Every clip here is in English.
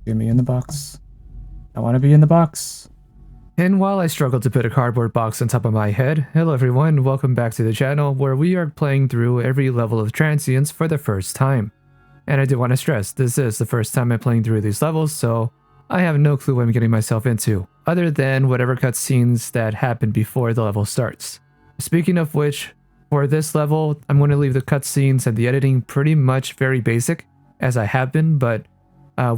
Get me in the box. I want to be in the box. And while I struggle to put a cardboard box on top of my head, hello everyone, welcome back to the channel where we are playing through every level of Transience for the first time. And I do want to stress, this is the first time I'm playing through these levels, so I have no clue what I'm getting myself into, other than whatever cutscenes that happen before the level starts. Speaking of which, for this level, I'm going to leave the cutscenes and the editing pretty much very basic, as I have been, but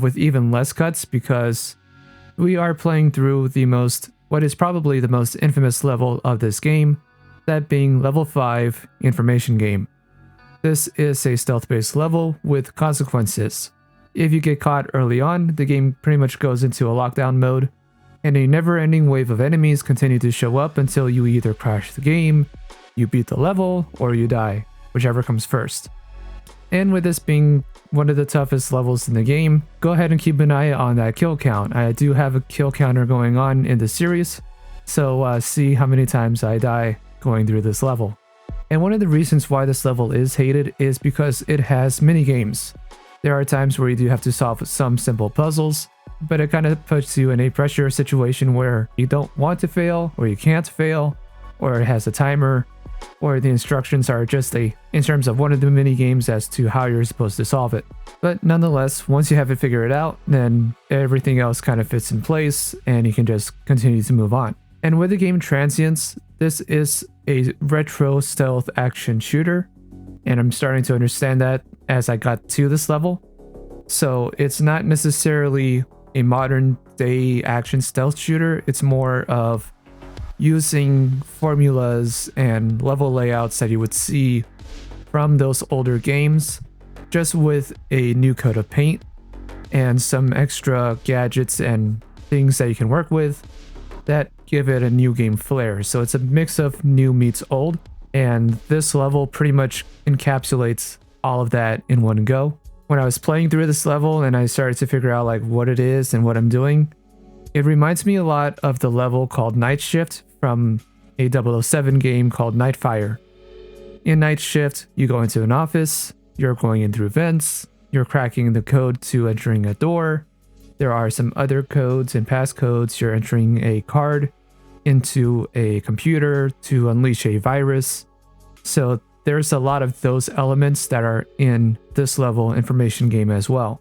with even less cuts because we are playing through what is probably the most infamous level of this game, that being level 5 Information Game. This is a stealth-based level with consequences. If you get caught early on, the game pretty much goes into a lockdown mode, and a never-ending wave of enemies continue to show up until you either crash the game, you beat the level, or you die, whichever comes first. And with this being one of the toughest levels in the game, go ahead and keep an eye on that kill count. I do have a kill counter going on in the series, so see how many times I die going through this level. And one of the reasons why this level is hated is because it has mini games. There are times where you do have to solve some simple puzzles, but it kind of puts you in a pressure situation where you don't want to fail, or you can't fail, or it has a timer, or the instructions are just in terms of one of the mini games as to how you're supposed to solve it. But nonetheless, once you have it figured out, then everything else kind of fits in place and you can just continue to move on. And with the game Transience, this is a retro stealth action shooter, and I'm starting to understand that as I got to this level. So it's not necessarily a modern day action stealth shooter, it's more of using formulas and level layouts that you would see from those older games, just with a new coat of paint and some extra gadgets and things that you can work with that give it a new game flair. So it's a mix of new meets old, and this level pretty much encapsulates all of that in one go. When I was playing through this level and I started to figure out like what it is and what I'm doing, it reminds me a lot of the level called Night Shift from a 007 game called Nightfire. In Night Shift, you go into an office, you're going in through vents, you're cracking the code to entering a door. There are some other codes and passcodes. You're entering a card into a computer to unleash a virus. So there's a lot of those elements that are in this level Information Game as well.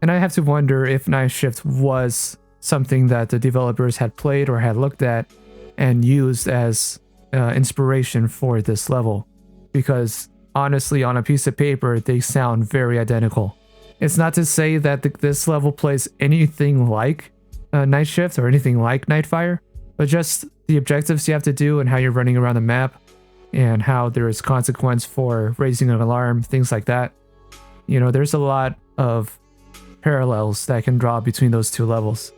And I have to wonder if Night Shift was something that the developers had played or had looked at and used as inspiration for this level, because honestly on a piece of paper they sound very identical. It's not to say that this level plays anything like Night Shift or anything like Nightfire, but just the objectives you have to do and how you're running around the map and how there is consequence for raising an alarm, things like that. You know, there's a lot of parallels that I can draw between those two levels.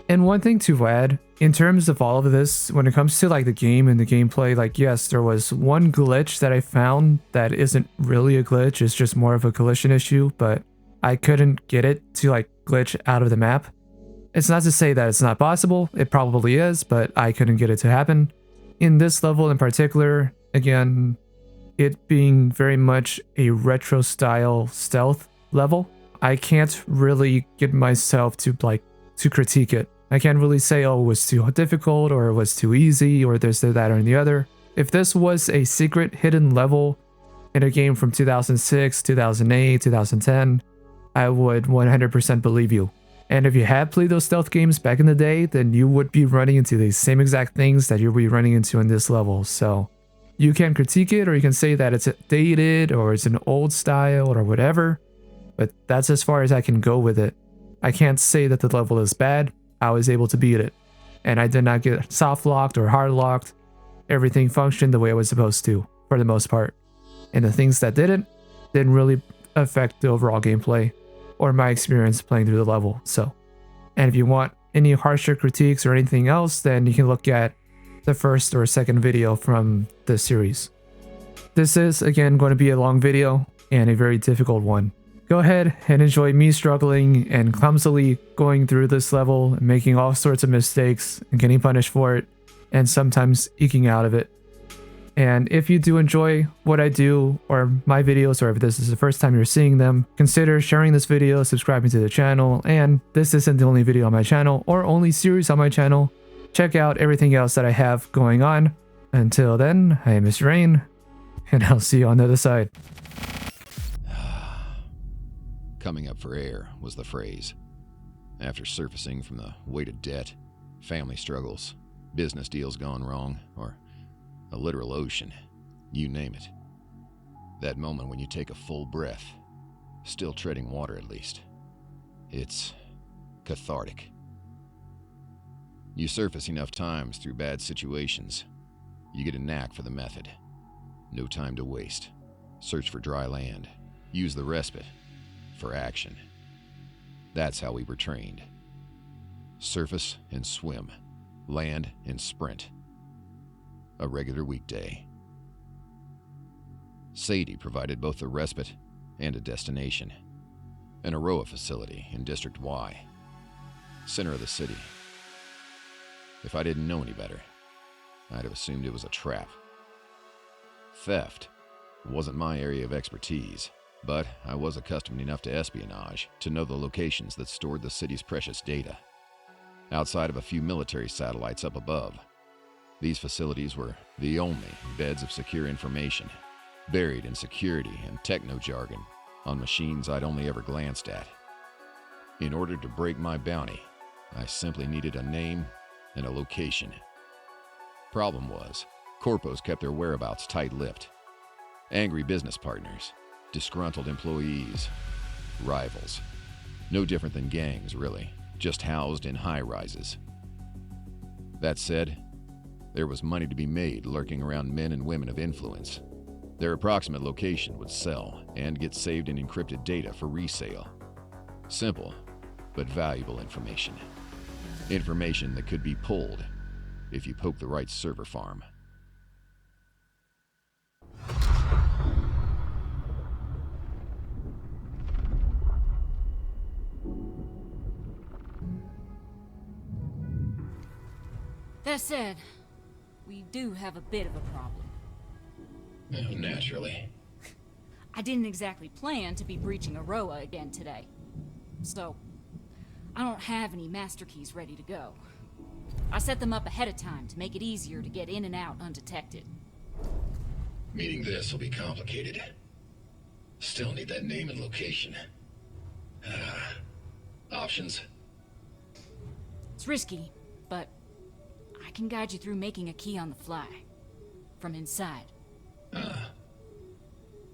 And one thing to add, in terms of all of this, when it comes to like the game and the gameplay, like yes, there was one glitch that I found that isn't really a glitch, it's just more of a collision issue, but I couldn't get it to like glitch out of the map. It's not to say that it's not possible, it probably is, but I couldn't get it to happen. In this level in particular, again, it being very much a retro style stealth level, I can't really get myself to critique it. I can't really say, oh, it was too difficult or it was too easy or this or that or the other. If this was a secret hidden level in a game from 2006, 2008, 2010, I would 100% believe you. And if you had played those stealth games back in the day, then you would be running into the same exact things that you'll be running into in this level. So you can critique it, or you can say that it's dated or it's an old style or whatever, but that's as far as I can go with it. I can't say that the level is bad. I was able to beat it, and I did not get soft locked or hard locked. Everything functioned the way it was supposed to for the most part, and the things that didn't really affect the overall gameplay or my experience playing through the level. So, and if you want any harsher critiques or anything else, then you can look at the first or second video from the series. This is again going to be a long video and a very difficult one. Go ahead and enjoy me struggling and clumsily going through this level and making all sorts of mistakes and getting punished for it, and sometimes eking out of it. And if you do enjoy what I do or my videos, or if this is the first time you're seeing them, consider sharing this video, subscribing to the channel, and this isn't the only video on my channel or only series on my channel. Check out everything else that I have going on. Until then, I am Mr. Rain, and I'll see you on the other side. Coming up for air was the phrase. After surfacing from the weight of debt, family struggles, business deals gone wrong, or a literal ocean, you name it. That moment when you take a full breath, still treading water at least. It's cathartic. You surface enough times through bad situations, you get a knack for the method. No time to waste. Search for dry land. Use the respite for action. That's how we were trained. Surface and swim. Land and sprint. A regular weekday. Sadie provided both the respite and a destination. An Aroa facility in District Y. Center of the city. If I didn't know any better, I'd have assumed it was a trap. Theft wasn't my area of expertise, but I was accustomed enough to espionage to know the locations that stored the city's precious data. Outside of a few military satellites up above, these facilities were the only beds of secure information, buried in security and techno jargon on machines I'd only ever glanced at. In order to break my bounty, I simply needed a name and a location. Problem was, corpos kept their whereabouts tight-lipped. Angry business partners, disgruntled employees, rivals. No different than gangs, really, just housed in high-rises. That said, there was money to be made lurking around men and women of influence. Their approximate location would sell and get saved in encrypted data for resale. Simple, but valuable information. Information that could be pulled if you poke the right server farm. That said, we do have a bit of a problem. Naturally. I didn't exactly plan to be breaching Aroa again today. So, I don't have any master keys ready to go. I set them up ahead of time to make it easier to get in and out undetected. Meaning this will be complicated. Still need that name and location. Options? It's risky, but I can guide you through making a key on the fly. From inside.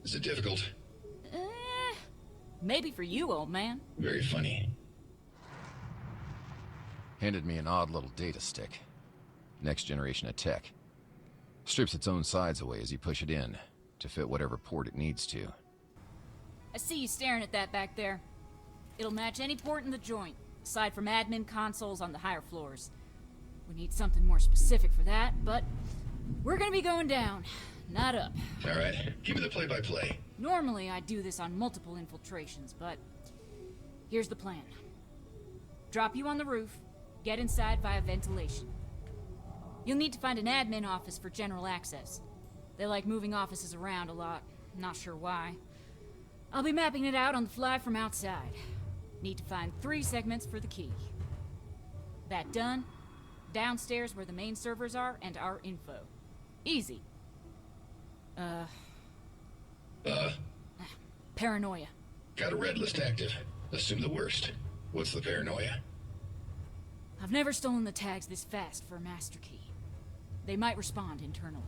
Is it difficult? Maybe for you, old man. Very funny. Handed me an odd little data stick. Next generation of tech. Strips its own sides away as you push it in, to fit whatever port it needs to. I see you staring at that back there. It'll match any port in the joint, aside from admin consoles on the higher floors. We need something more specific for that, but we're gonna be going down, not up. Alright, give me the play-by-play. Normally I do this on multiple infiltrations, but here's the plan. Drop you on the roof, get inside via ventilation. You'll need to find an admin office for general access. They like moving offices around a lot, not sure why. I'll be mapping it out on the fly from outside. Need to find 3 segments for the key. That done, downstairs where the main servers are and our info. Easy. Paranoia. Got a red list active. Assume the worst. What's the paranoia? I've never stolen the tags this fast for a master key. They might respond internally.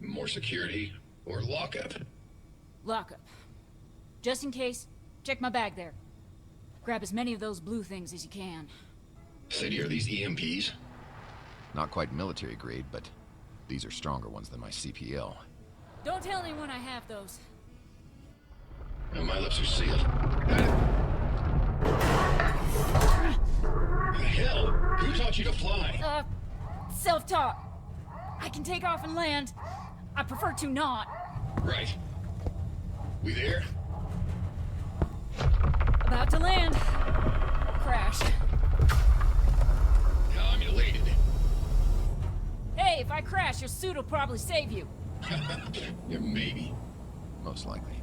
More security or lockup? Lockup. Just in case, check my bag there. Grab as many of those blue things as you can. Sadie, are these EMPs? Not quite military grade, but these are stronger ones than my CPL. Don't tell anyone I have those. Now my lips are sealed. Hell, who taught you to fly? Self-taught. I can take off and land. I prefer to not. Right. We there? About to land. Crash. How emulated. Hey, if I crash, you'll extra suit will probably save you. Yeah, maybe. Most likely.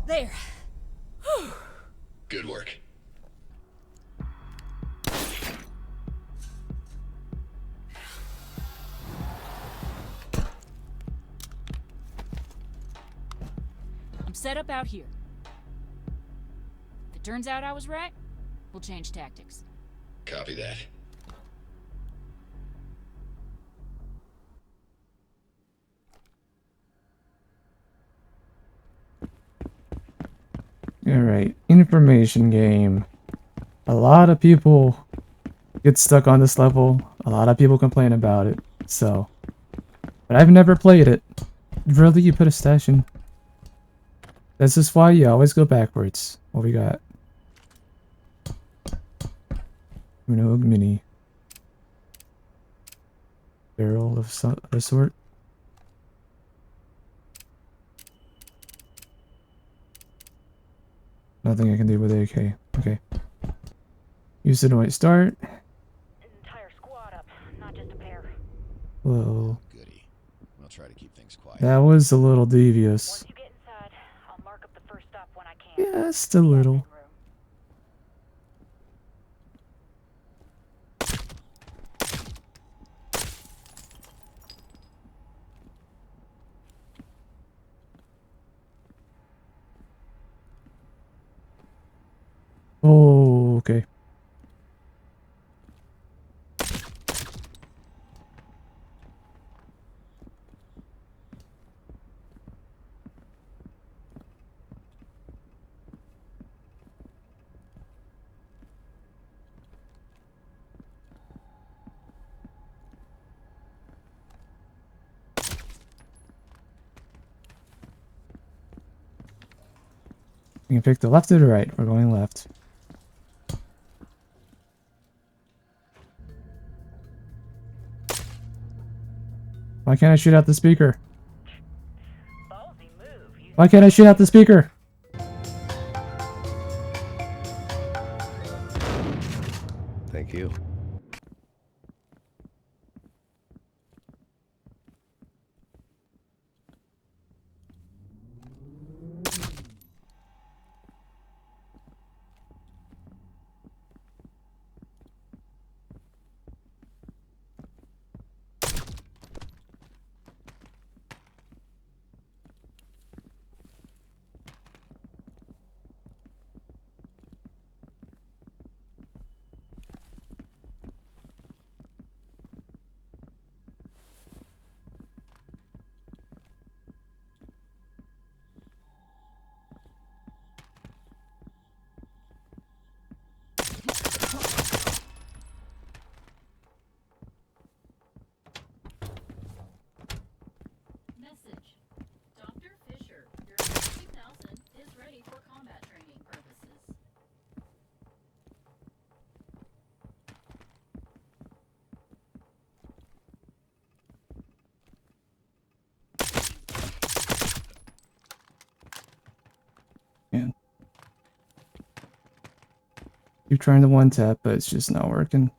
There. Good work. I'm set up out here. If it turns out I was right, we'll change tactics. Copy that. Alright, information game. A lot of people get stuck on this level. A lot of people complain about it. So, but I've never played it. Really, you put a stash in? This is why you always go backwards. What we got? Rogue Mini. Barrel of a sort. Nothing I can do with AK. Okay. Use the noise start. Entire squad up, not just a pair. Whoa. Goody. I'll try to keep things quiet. That was a little devious. Once you get inside, I'll mark up the first stop when I can. Just a little. Room. Oh, okay. You can pick the left or the right. We're going left. Why can't I shoot out the speaker? Ballsy move. You Why can't I shoot out the speaker? Thank you. Message. Dr. Fisher, your 3000 is ready for combat training purposes. Man. You're trying to one tap, but it's just not working.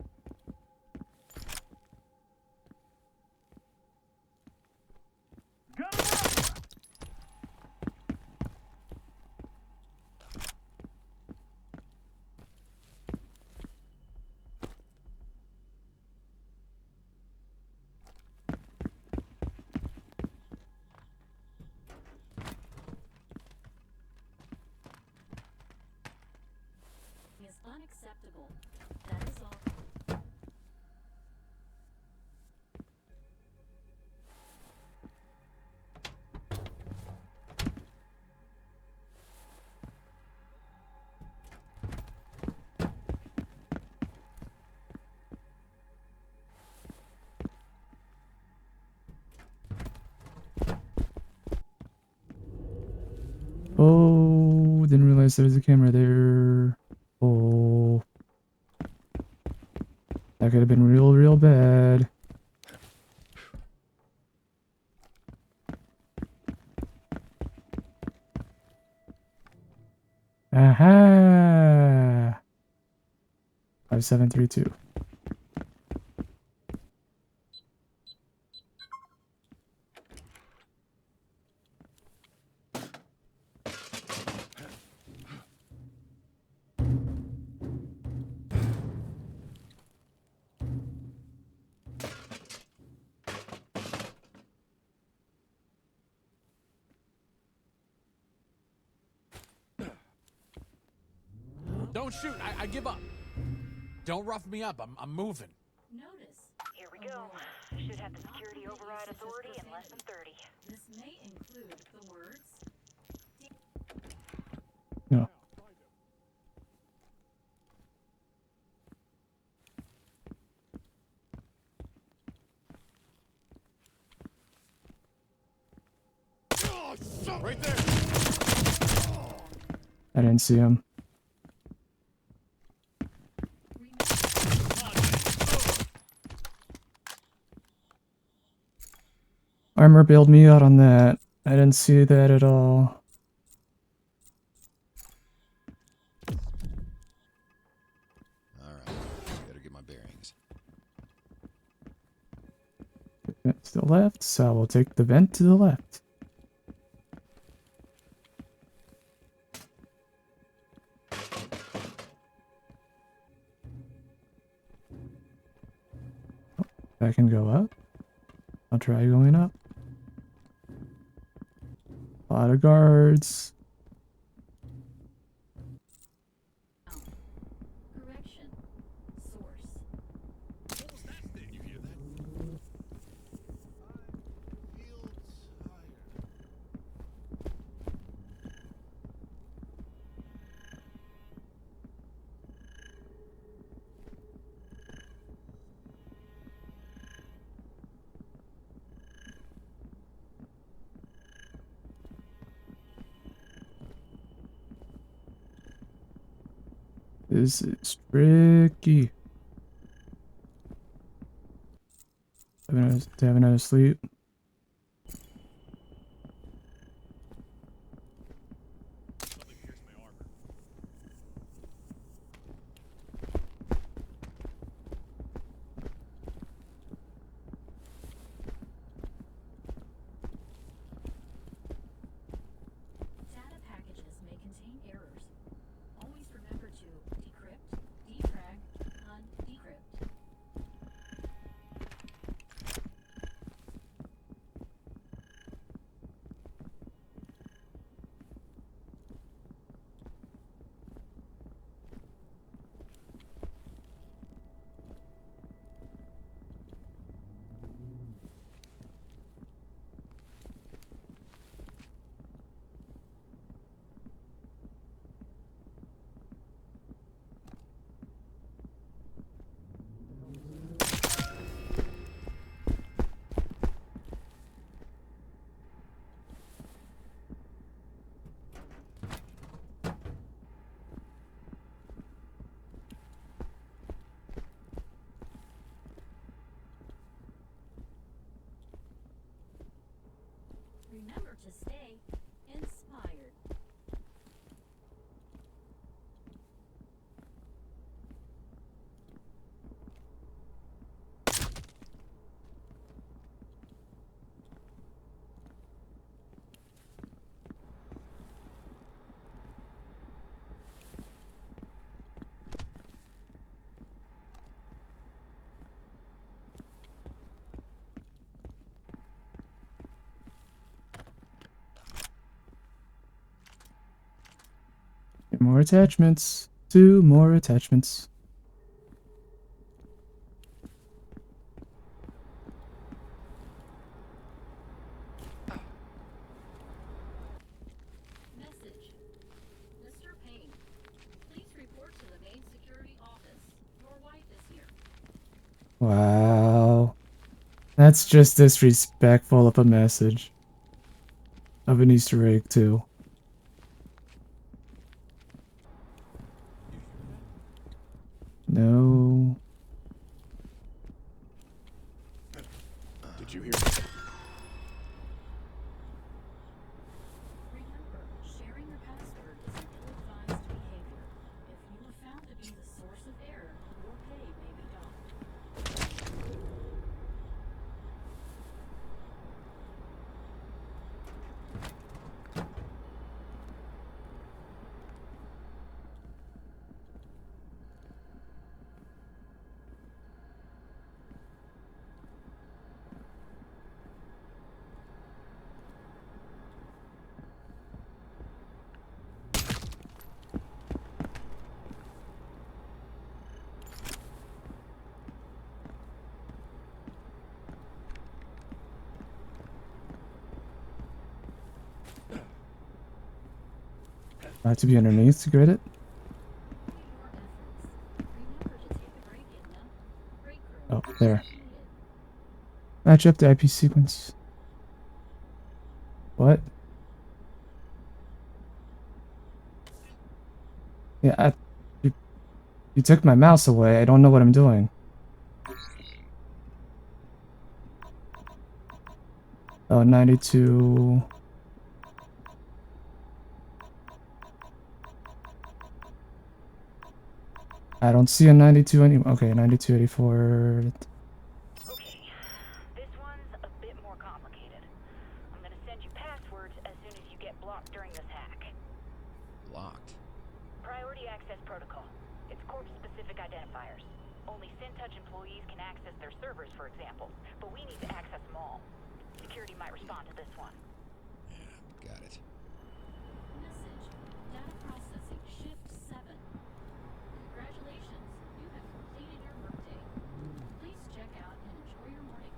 Is unacceptable. That is all. Oh, didn't realize there was a camera there. Oh. That could have been real bad. Aha! 5732. Don't shoot. I give up. Don't rough me up. I'm moving. Notice. Here we go. Should have the security override authority in less than 30. This may include the words. No. Right there. I didn't see him. Armor bailed me out on that. I didn't see that at all. Alright, better get my bearings. Vent to the left, so we'll take the vent to the left. I can go up. I'll try going up. A lot of guards. Correction. Source. You hear that? This is tricky. Having out of sleep. Something pierced my armor. Data packages may contain errors. Always remember to decrypt, defrag, undecrypt. Remember to stay inspired. Get more attachments. 2 more attachments. Message. Mr. Payne, please report to the main security office. Your wife is here. Wow. That's just disrespectful of a message. Of an Easter egg, too. No. Did you hear? Remember, sharing your password is an ill-advised behavior. If you are found to be the source of error, your I have to be underneath to grid it. Oh, there. Match up the IP sequence. What? Yeah, you took my mouse away. I don't know what I'm doing. Oh, 92. I don't see a 92 anymore. Okay, 9284. Okay, this one's a bit more complicated. I'm gonna send you passwords as soon as you get blocked during this hack. Locked. Priority access protocol. It's corp-specific identifiers. Only SynTouch employees can access their servers, for example, but we need to access them all. Security might respond to this one. Yeah, got it. Message. Data processing shift 7. Congratulations. You have completed your workday. Please check out and enjoy your morning.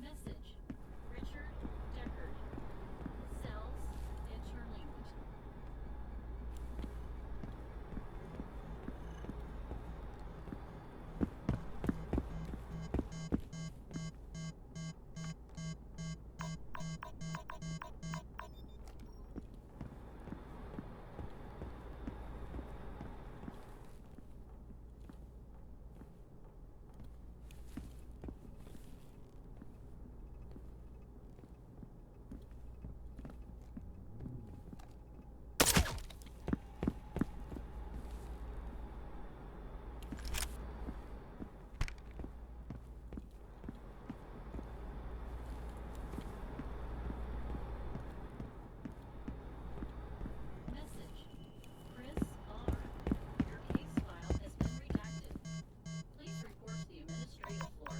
Message. Richard Deckard. Cells interlinked. Message. Chris R. Your case file has been redacted. Please report to the administrative floor.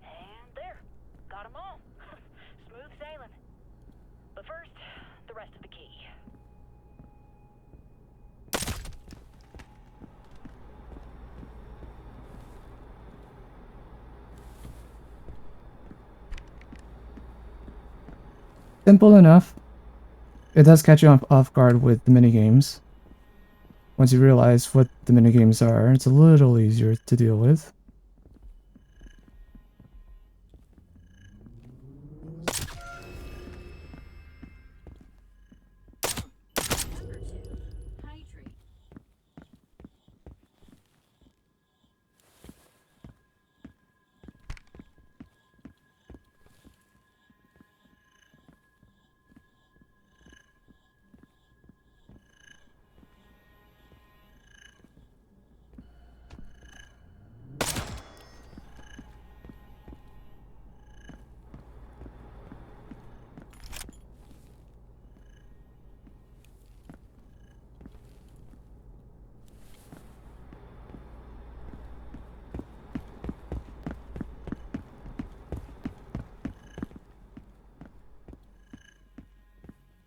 And there. Got them all. Smooth sailing. But first, the rest of the key. Simple enough. It does catch you off guard with the minigames. Once you realize what the minigames are, it's a little easier to deal with. Number 2. Hydrate.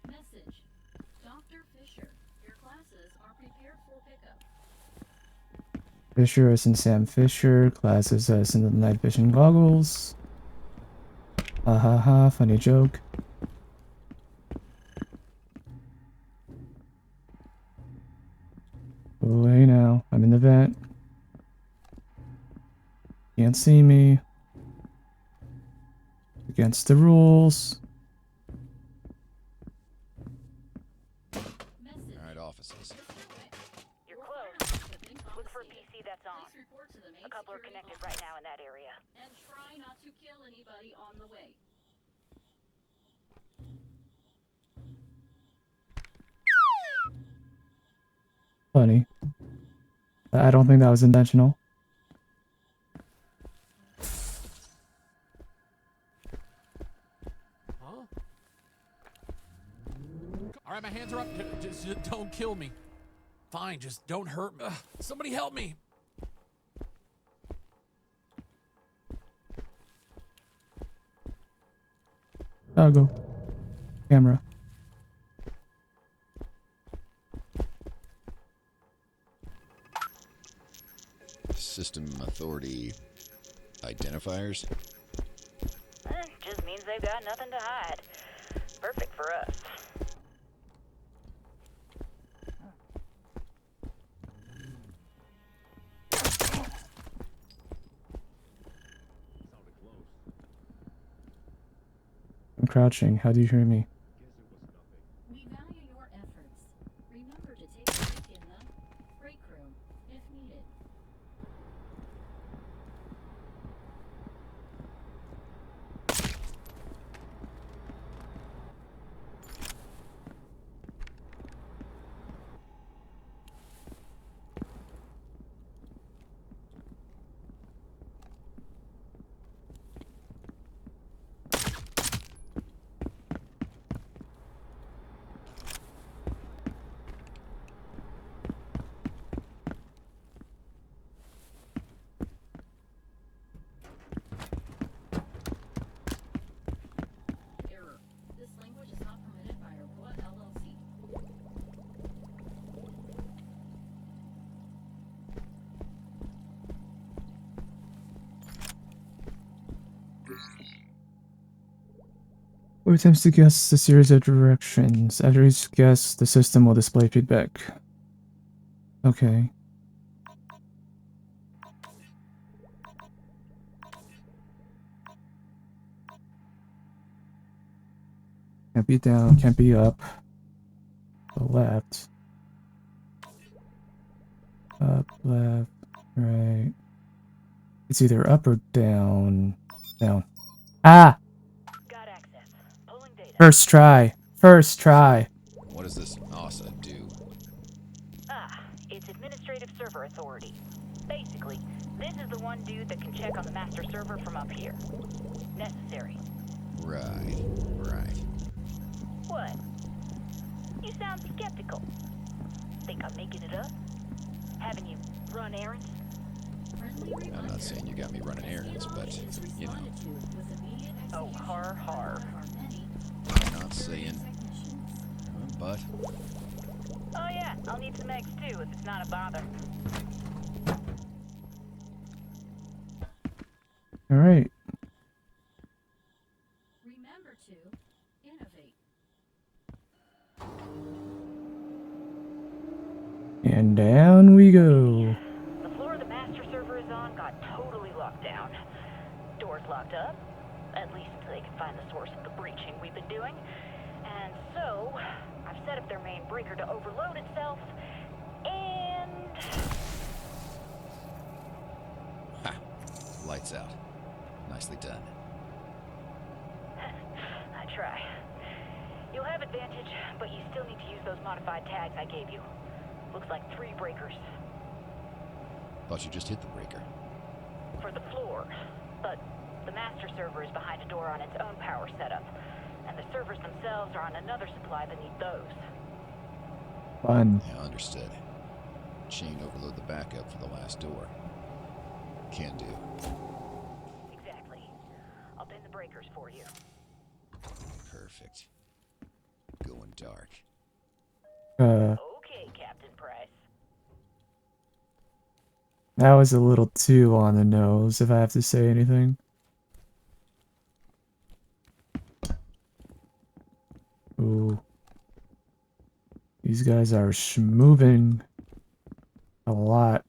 Message. Dr. Fisher, your classes are prepared for pickup. Fisher as in Sam Fisher, glasses as in the night vision goggles. Ha ha ha, funny joke. Oh, hey now, I'm in the vent. Can't see me. against the rules. Message. All right, officers. You're close. Look for a PC that's on. Please report to the main A couple are security connected office right now in that area. and try not to kill anybody on the way. Funny. I don't think that was intentional. Huh? All right, my hands are up. Just don't kill me. Fine, just don't hurt me. Ugh, somebody help me. I'll go. Camera. System authority identifiers? Just means they've got nothing to hide. Perfect for us. I'm crouching. How do you hear me? We value your efforts. Remember to take a break in the break room if needed. Error. This language is not permitted by Aurora LLC. Who attempts to guess the series of directions? After each guess, the system will display feedback. Okay. Can't be down, can't be up. The left. Up, left, right. It's either up or down. Down. Ah! Got access. Pulling data. First try. First try. What does this ASA do? It's Administrative Server Authority. Basically, this is the one dude that can check on the master server from up here. Necessary. Right, right. What? You sound skeptical. Think I'm making it up? Haven't you run errands? Friendly I'm not reminder. saying you got me running errands, but, Is you know, responded to with immediate Oh, execution har har. of our many I'm not saying, technicians. but Oh yeah, I'll need some eggs too if it's not a bother. Alright. Remember to innovate. And down we go. The floor the master server is on got totally locked down. Doors locked up, at least until they can find the source of the breaching we've been doing. And so, I've set up their main breaker to overload itself, and... ha, lights out. Nicely done. I try. You'll have advantage, but you still need to use those modified tags I gave you. Looks like 3 breakers. Thought you just hit the breaker. For the floor, but the master server is behind a door on its own power setup, and the servers themselves are on another supply beneath those. Fun. Yeah, understood. Chain overload the backup for the last door. Can do. Exactly. I'll pin the breakers for you. Perfect. Going dark. Okay, Captain Price. That was a little too on the nose, if I have to say anything. Ooh. These guys are moving a lot.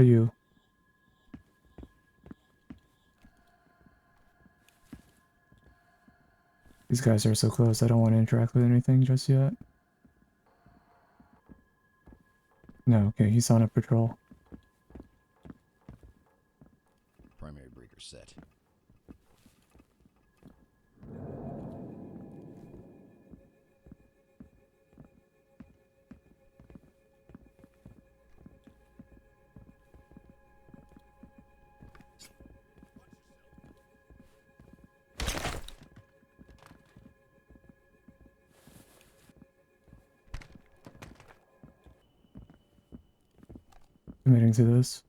are you? These guys are so close, I don't want to interact with anything just yet. No, okay, he's on a patrol. Primary breaker set. Committing to this.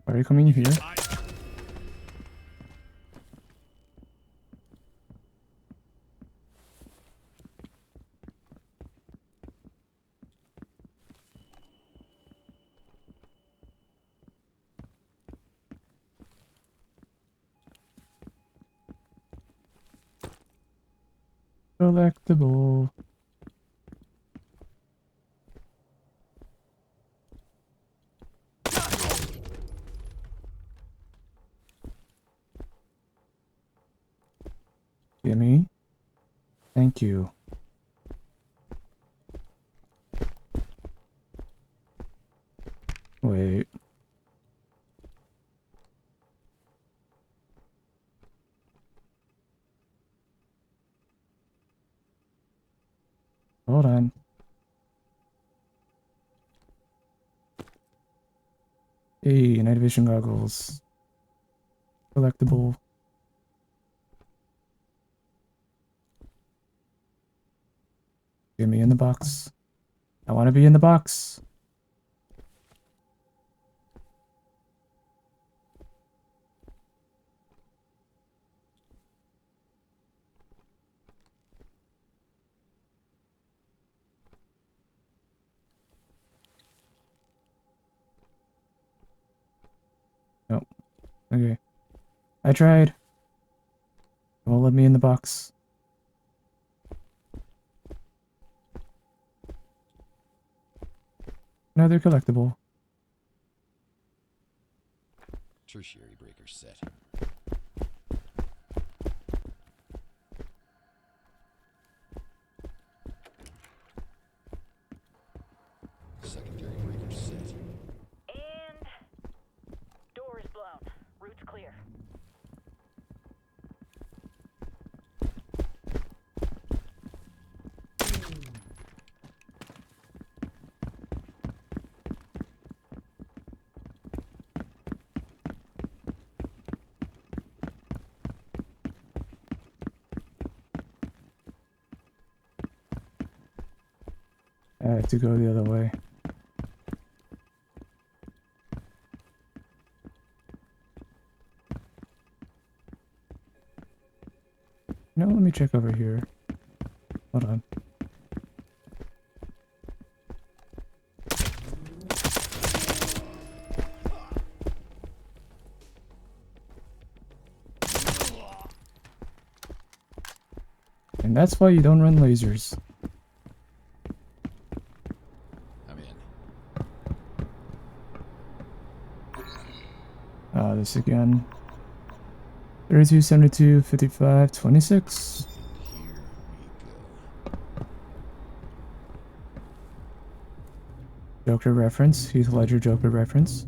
Are you coming here? Collectible. Gimme. Thank you. Wait. Hold on. Hey, night vision goggles. Collectible. Get me in the box. I want to be in the box. Nope. Okay. I tried. It won't let me in the box. Another collectible. Tertiary breaker set. Secondary breaker set. And door is blown. Route's clear. I have to go the other way. No, let me check over here. Hold on. And that's why you don't run lasers. I'm in. This again. 32, 72, 55, 26. Here we go. Joker reference. Heath Ledger Joker reference.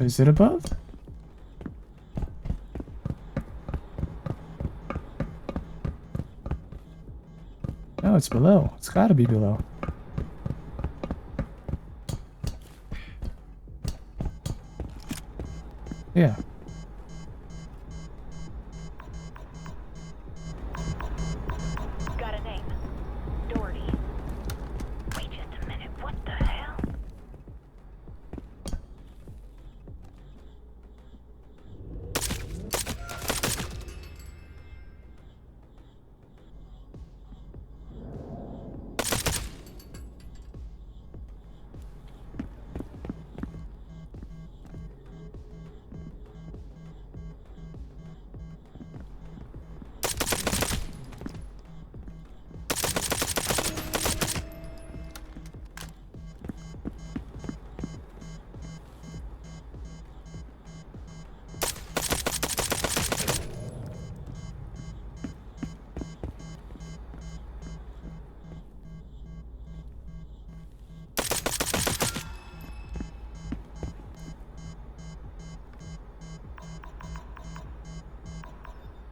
Is it above? No, it's below. It's gotta be below. Yeah. Got a name. Doherty. Wait just a minute. What the hell?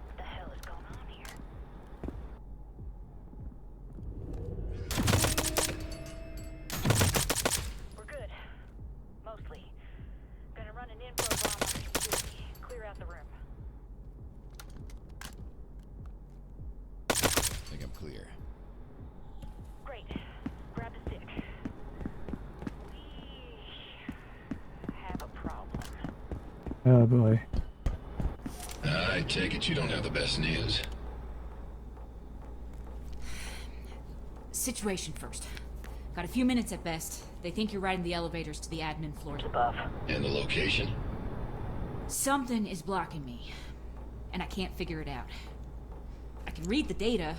What the hell is going on here? We're good. Mostly. Gonna run an info bomb on security. Clear out the room. I think I'm clear. Great. Grab the stick. We have a problem. Oh boy. I take it you don't have the best news. Situation first. Got a few minutes at best. They think you're riding the elevators to the admin floor. Above. And the location? Something is blocking me, and I can't figure it out. I can read the data.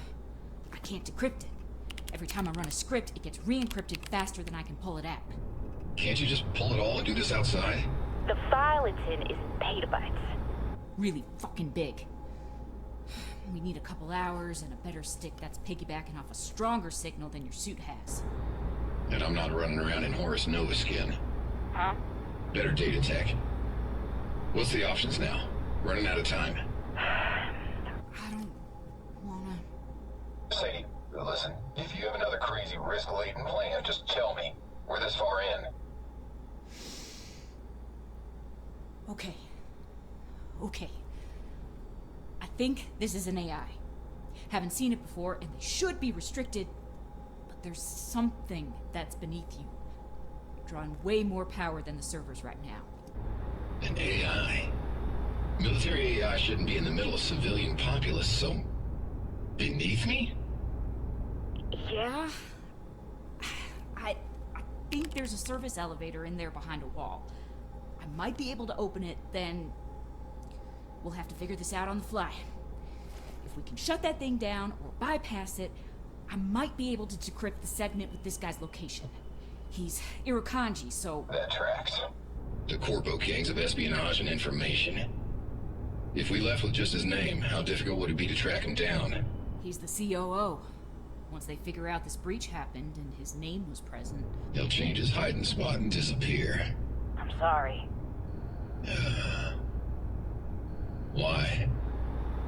I can't decrypt it. Every time I run a script, it gets re-encrypted faster than I can pull it out. Can't you just pull it all and do this outside? The file it's in is petabytes. Really fucking big. We need a couple hours and a better stick that's piggybacking off a stronger signal than your suit has. And I'm not running around in Horace Nova skin. Huh? Better data tech. What's the options now? Running out of time. I don't wanna... Sadie, listen, if you have another crazy risk-laden plan, just tell me. We're this far in. Okay. Okay. I think this is an AI. Haven't seen it before, and they should be restricted, but there's something that's beneath you. Drawing way more power than the servers right now. An AI? Military AI shouldn't be in the middle of civilian populace, so... beneath me? Yeah? I think there's a service elevator in there behind a wall. I might be able to open it, then... we'll have to figure this out on the fly. If we can shut that thing down or bypass it, I might be able to decrypt the segment with this guy's location. He's Irukandji, so... That tracks. The Corpo Kings of espionage and information. If we left with just his name, how difficult would it be to track him down? He's the COO. Once they figure out this breach happened and his name was present... He'll change his hiding spot and disappear. I'm sorry. Why?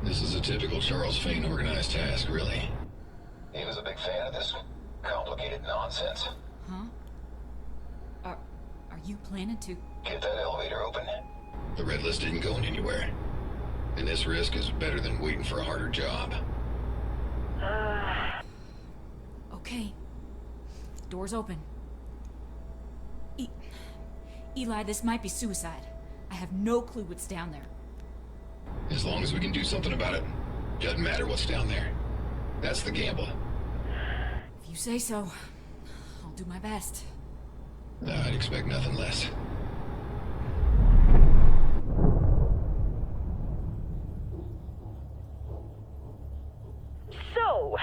This is a typical Charles Fane organized task, really. He was a big fan of this complicated nonsense. Huh? Are you planning to... Get that elevator open. The Red List isn't going anywhere. And this risk is better than waiting for a harder job. Okay. Doors open. Eli, this might be suicide. I have no clue what's down there. As long as we can do something about it. Doesn't matter what's down there. That's the gamble. If you say so, I'll do my best. I'd expect nothing less. So,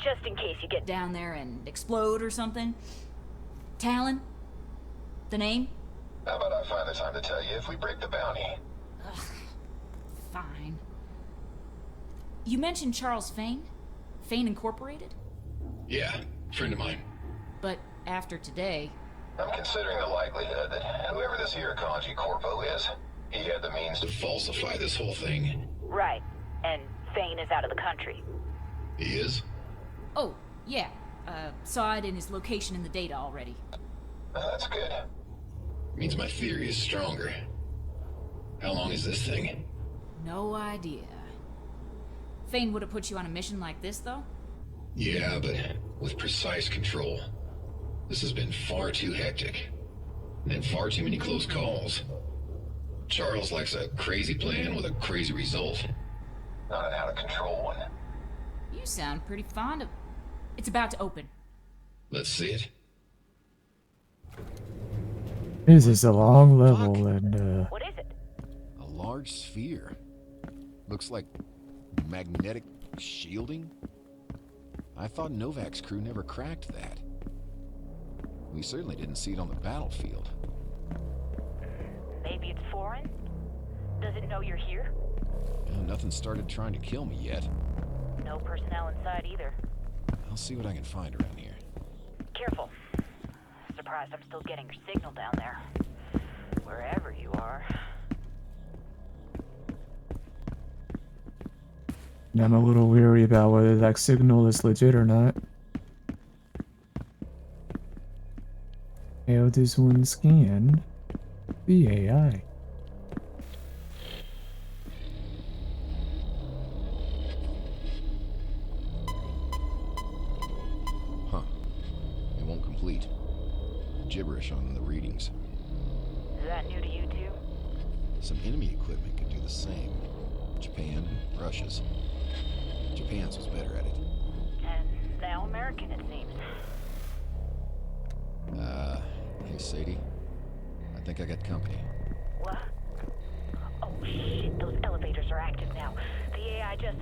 just in case you get Down there and explode or something? Talon? The name? How about I find the time to tell you if we break the bounty? Fine. You mentioned Charles Fane? Fane Incorporated? Yeah, friend of mine. But after today... I'm considering the likelihood that whoever this this here Kanji Corpo is. He had the means to falsify this whole thing. Right. And Fane is out of the country. He is? Oh, yeah. Saw it in his location in the data already. That's good. Means my theory is stronger. How long is this thing? No idea. Fane would have put you on a mission like this, though? Yeah, but with precise control. This has been far too hectic. And far too many close calls. Charles likes a crazy plan with a crazy result. Not an out-of-control one. You sound pretty fond of... It's about to open. Let's see it. This is a long level, and What is it? A large sphere. Looks like magnetic shielding? I thought Novak's crew never cracked that. We certainly didn't see it on the battlefield. Maybe it's foreign? Does it know you're here? Nothing started trying to kill me yet. No personnel inside either. I'll see what I can find around here. Careful. Surprised I'm still getting your signal down there. Wherever you are. I'm a little weary about whether that signal is legit or not. How does one scan the AI? Huh. It won't complete. Gibberish on the readings. Is that new to you too? Some enemy equipment could do the same. Japan and Russia's. Japan's was better at it. And now American, it seems. Hey Sadie. I think I got company. What? Oh shit, those elevators are active now. The AI just...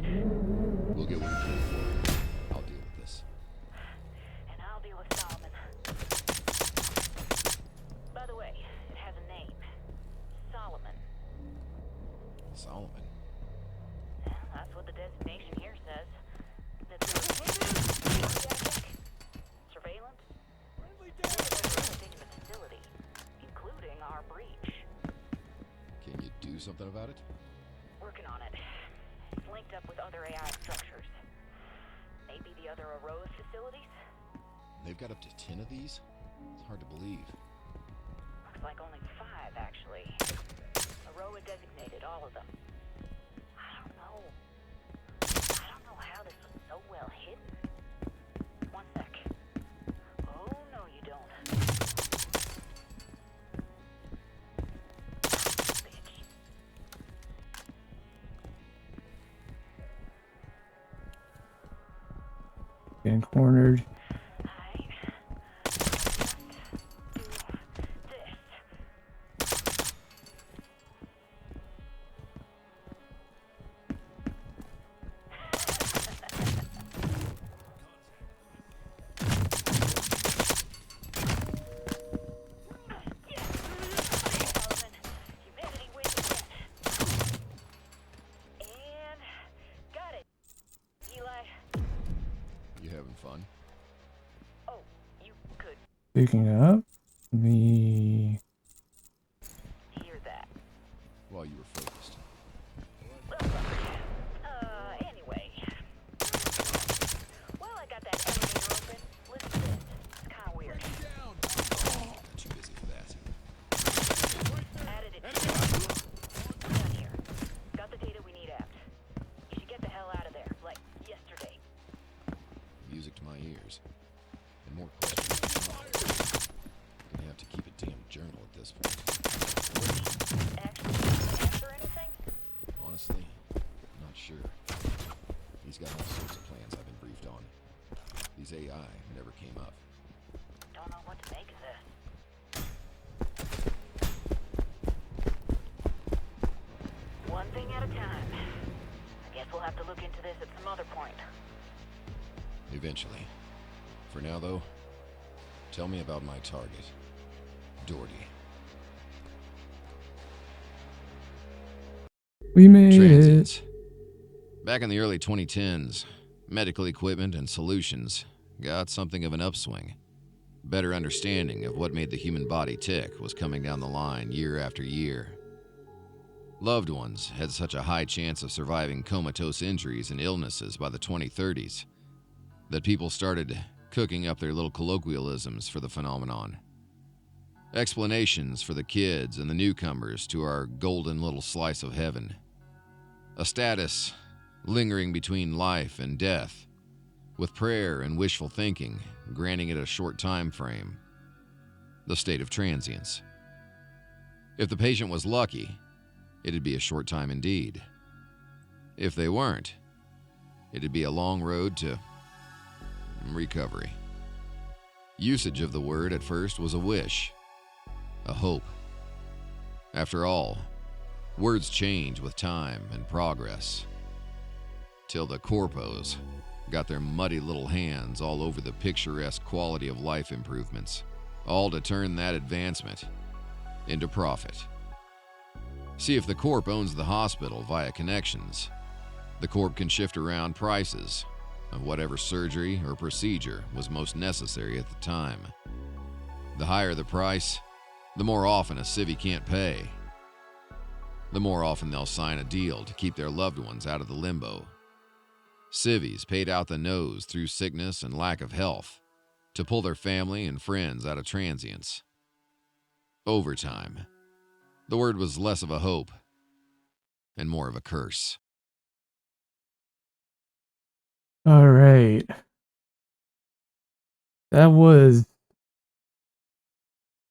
We'll get what we can for. I'll deal with this. And I'll deal with Solomon. By the way, it has a name. Solomon. Solomon. That's what the designation here says. That's surveillance. Everything in the facility, including our breach. Can you do something about it? Working on it. It's linked up with other AI structures. Maybe the other Aroa facilities? They've got up to 10 of these? It's hard to believe. Looks like only 5, actually. Aroa designated all of them. I don't know. I don't know how this was so well hidden. One sec. Oh, no, you don't. Bitch. Getting cornered. I just do this. Humanity wins again. And got it. Eli. You having fun? Oh, you could Picking up the hear that. While you were focused. Anyway. While I got that elevator open, listen to this. It's kind of weird. Not too busy for that. Added it to done here. Got the data we need out. You should get the hell out of there, like yesterday. Music to my ears. And more questions. Gonna have to keep a damn journal at this point. Actually, answer anything? Honestly, not sure. He's got all sorts of plans I've been briefed on. These AI never came up. Don't know what to make of this. One thing at a time. I guess we'll have to look into this at some other point. Eventually. For now, though, tell me about my target, Doherty. we made it. Transience. Back in the early 2010s, medical equipment and solutions got something of an upswing. better understanding of what made the human body tick was coming down the line year after year. Loved ones had such a high chance of surviving comatose injuries and illnesses by the 2030s that people started cooking up their little colloquialisms for the phenomenon. Explanations for the kids and the newcomers to our golden little slice of heaven. A status lingering between life and death, with prayer and wishful thinking granting it a short time frame. The state of transience. If the patient was lucky, it'd be a short time indeed. If they weren't, it'd be a long road to recovery. Usage of the word at first was a wish, a hope. After all, words change with time and progress, till the corpos got their muddy little hands all over the picturesque quality of life improvements, all to turn that advancement into profit. See, if the corp owns the hospital via connections, the corp can shift around prices of whatever surgery or procedure was most necessary at the time. The higher the price, the more often a civvy can't pay. The more often they'll sign a deal to keep their loved ones out of the limbo. Civvies paid out the nose through sickness and lack of health to pull their family and friends out of transience. Overtime. The word was less of a hope and more of a curse. All right. That was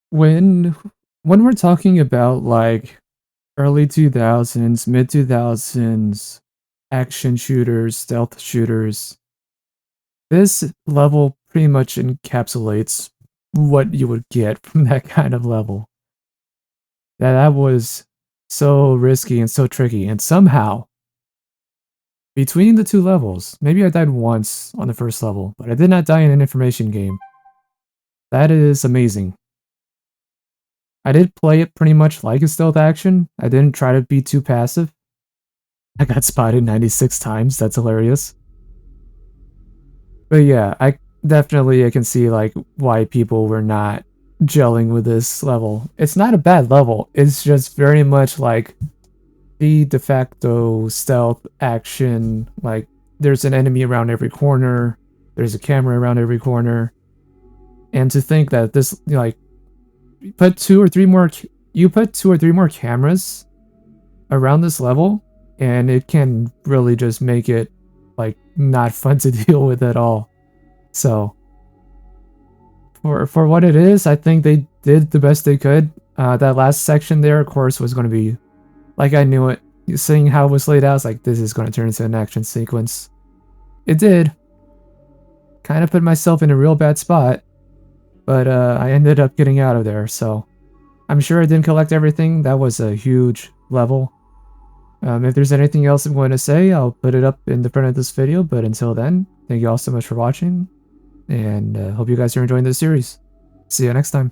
when we're talking about like early 2000s, mid 2000s action shooters, stealth shooters. This level pretty much encapsulates what you would get from that kind of level. That was so risky and so tricky, and somehow between the two levels, maybe I died once on the first level, but I did not die in an information game. That is amazing. I did play it pretty much like a stealth action. I didn't try to be too passive. I got spotted 96 times, that's hilarious. But yeah, I can see like why people were not gelling with this level. It's not a bad level, it's just very much like the de facto stealth action. Like there's an enemy around every corner, there's a camera around every corner, and to think that this, like, you put two or three more cameras around this level, and it can really just make it like not fun to deal with at all. So for what it is, I think they did the best they could. That last section there, of course, was going to be like, I knew it. Seeing how it was laid out, I was like, this is going to turn into an action sequence. It did. Kind of put myself in a real bad spot, but I ended up getting out of there, so I'm sure I didn't collect everything. That was a huge level. If there's anything else I'm going to say, I'll put it up in the front of this video, but until then, thank you all so much for watching, and hope you guys are enjoying this series. See you next time.